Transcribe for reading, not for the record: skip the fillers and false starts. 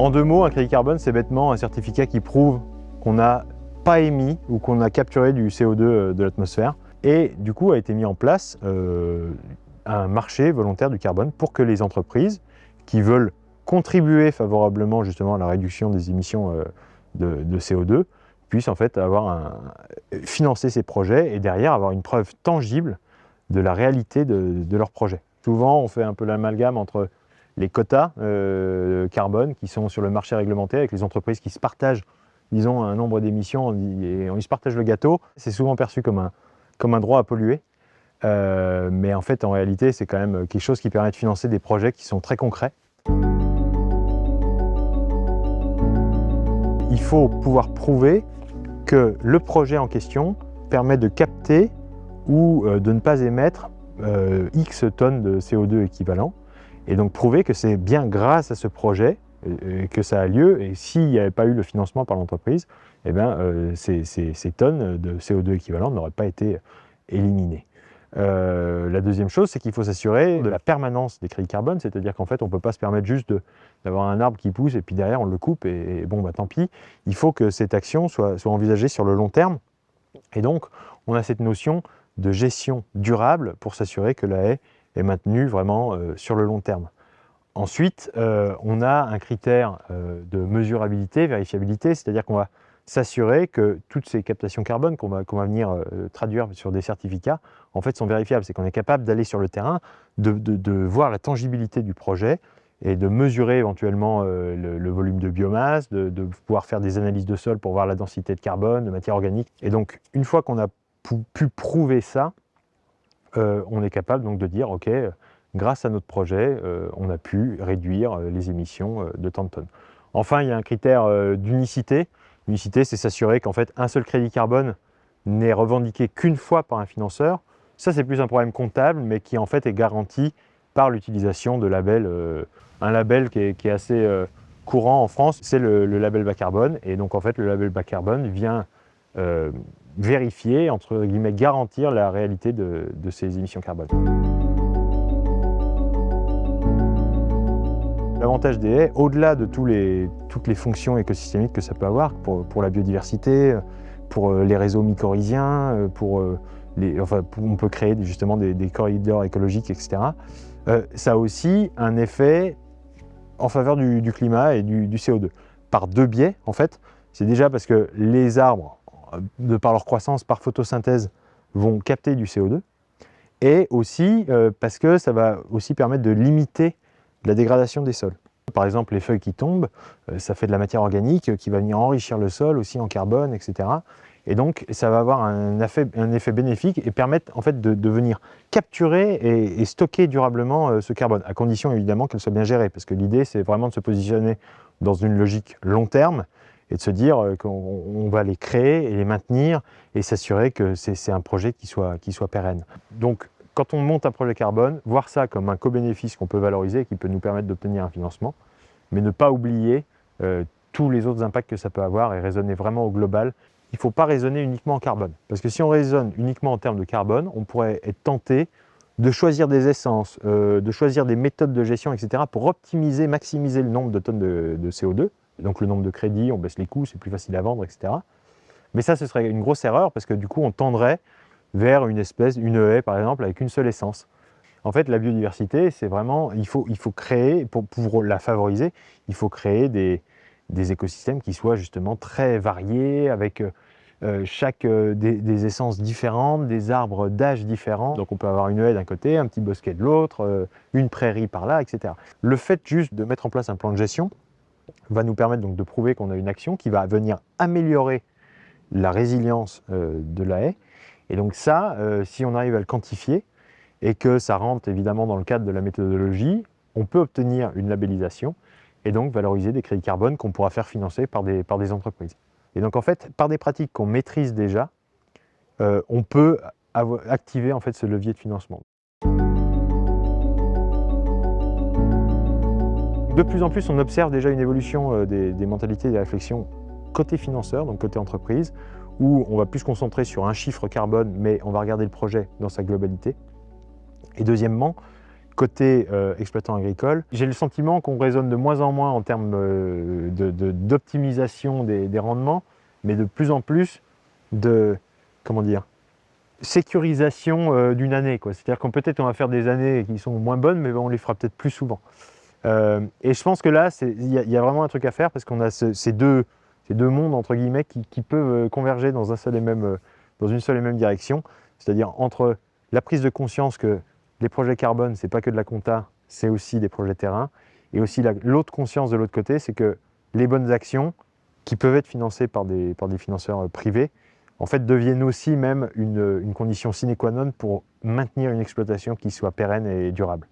En deux mots, un crédit carbone, c'est bêtement un certificat qui prouve qu'on n'a pas émis ou qu'on a capturé du CO2 de l'atmosphère. Et du coup, a été mis en place un marché volontaire du carbone pour que les entreprises qui veulent contribuer favorablement justement à la réduction des émissions de CO2 puissent en fait financer ces projets et derrière avoir une preuve tangible de la réalité de leur projet. Souvent, on fait un peu l'amalgame entre les quotas carbone qui sont sur le marché réglementé avec les entreprises qui se partagent, disons, un nombre d'émissions et ils se partagent le gâteau. C'est souvent perçu comme un droit à polluer. Mais en fait, en réalité, c'est quand même quelque chose qui permet de financer des projets qui sont très concrets. Il faut pouvoir prouver que le projet en question permet de capter ou de ne pas émettre X tonnes de CO2 équivalent. Et donc prouver que c'est bien grâce à ce projet que ça a lieu. Et s'il n'y avait pas eu le financement par l'entreprise, eh bien, ces tonnes de CO2 équivalent n'auraient pas été éliminées. La deuxième chose, c'est qu'il faut s'assurer de la permanence des crédits carbone, c'est-à-dire qu'en fait, on ne peut pas se permettre juste d'avoir un arbre qui pousse et puis derrière, on le coupe et bon, bah, tant pis. Il faut que cette action soit envisagée sur le long terme. Et donc, on a cette notion de gestion durable pour s'assurer que la haie est maintenue vraiment sur le long terme. Ensuite, on a un critère de mesurabilité, vérifiabilité, c'est-à-dire qu'on va s'assurer que toutes ces captations carbone qu'on va venir traduire sur des certificats, en fait, sont vérifiables. C'est qu'on est capable d'aller sur le terrain, de voir la tangibilité du projet et de mesurer éventuellement le volume de biomasse, de pouvoir faire des analyses de sol pour voir la densité de carbone, de matière organique. Et donc, une fois qu'on a pu prouver ça, on est capable donc de dire, OK, grâce à notre projet, on a pu réduire les émissions de tant de tonnes. Enfin, il y a un critère d'unicité. L'unicité, c'est s'assurer qu'en fait, un seul crédit carbone n'est revendiqué qu'une fois par un financeur. Ça, c'est plus un problème comptable, mais qui en fait est garanti par l'utilisation de labels. Un label qui est assez courant en France, c'est le label bas carbone. Et donc, en fait, le label bas carbone vient vérifier, entre guillemets, garantir la réalité de ces émissions carbone. L'avantage des haies, au-delà de toutes les fonctions écosystémiques que ça peut avoir pour la biodiversité, pour les réseaux mycorhiziens, on peut créer justement des corridors écologiques, etc. Ça a aussi un effet en faveur du climat et du CO2. Par deux biais, en fait. C'est déjà parce que les arbres, de par leur croissance, par photosynthèse, vont capter du CO2. Et aussi parce que ça va aussi permettre de limiter la dégradation des sols. Par exemple, les feuilles qui tombent, ça fait de la matière organique qui va venir enrichir le sol aussi en carbone, etc. Et donc, ça va avoir un effet bénéfique et permettre en fait de venir capturer et stocker durablement ce carbone, à condition évidemment qu'elle soit bien gérée, parce que l'idée, c'est vraiment de se positionner dans une logique long terme et de se dire qu'on va les créer et les maintenir et s'assurer que c'est un projet qui soit pérenne. Donc, quand on monte un projet carbone, voir ça comme un co-bénéfice qu'on peut valoriser et qui peut nous permettre d'obtenir un financement, mais ne pas oublier tous les autres impacts que ça peut avoir et raisonner vraiment au global. Il ne faut pas raisonner uniquement en carbone, parce que si on raisonne uniquement en termes de carbone, on pourrait être tenté de choisir des essences, de choisir des méthodes de gestion, etc. pour optimiser, maximiser le nombre de tonnes de CO2, donc le nombre de crédits, on baisse les coûts, c'est plus facile à vendre, etc. Mais ça, ce serait une grosse erreur, parce que du coup, on tendrait vers une haie par exemple, avec une seule essence. En fait, la biodiversité, c'est vraiment, il faut créer, pour la favoriser, il faut créer des écosystèmes qui soient justement très variés, avec des essences différentes, des arbres d'âge différents. Donc on peut avoir une haie d'un côté, un petit bosquet de l'autre, une prairie par là, etc. Le fait juste de mettre en place un plan de gestion va nous permettre donc de prouver qu'on a une action qui va venir améliorer la résilience de la haie. Et donc ça, si on arrive à le quantifier et que ça rentre évidemment dans le cadre de la méthodologie, on peut obtenir une labellisation et donc valoriser des crédits carbone qu'on pourra faire financer par des entreprises. Et donc en fait, par des pratiques qu'on maîtrise déjà, on peut activer en fait ce levier de financement. De plus en plus, on observe déjà une évolution des mentalités et des réflexions côté financeur, donc côté entreprise, où on va plus se concentrer sur un chiffre carbone, mais on va regarder le projet dans sa globalité. Et deuxièmement, côté exploitant agricole. J'ai le sentiment qu'on raisonne de moins en moins en termes d'optimisation des rendements, mais de plus en plus de, comment dire, sécurisation d'une année. C'est-à-dire qu'on peut-être on va faire des années qui sont moins bonnes, mais on les fera peut-être plus souvent. Et je pense que là, il y a vraiment un truc à faire parce qu'on a ces deux mondes, entre guillemets, qui peuvent converger dans une seule et même direction. C'est-à-dire entre la prise de conscience que les projets carbone, c'est pas que de la compta, c'est aussi des projets terrain. Et aussi l'autre conscience de l'autre côté, c'est que les bonnes actions qui peuvent être financées par des financeurs privés, en fait, deviennent aussi même une condition sine qua non pour maintenir une exploitation qui soit pérenne et durable.